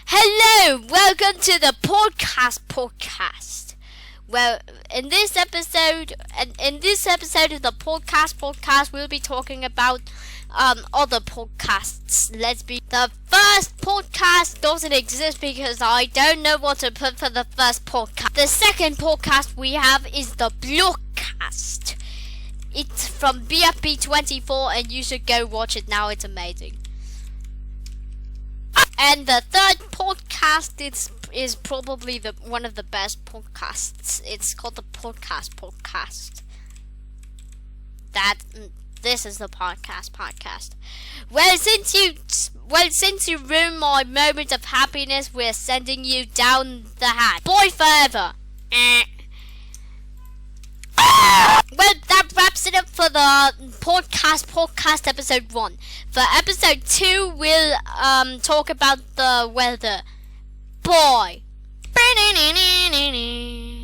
Hello, welcome to the podcast. Well, in this episode of the podcast, we'll be talking about other podcasts. The first podcast doesn't exist because I don't know what to put for the first podcast. The second podcast we have is the Blockcast. It's from BFB24 and you should go watch it now, it's amazing. And the third podcast is probably one of the best podcasts. It's called the podcast. This is the podcast. Well, since you ruined my moment of happiness, we're sending you down the hatch. Boy forever. Well, that wraps it up for the podcast episode 1. For episode 2, we'll talk about the weather. Bye.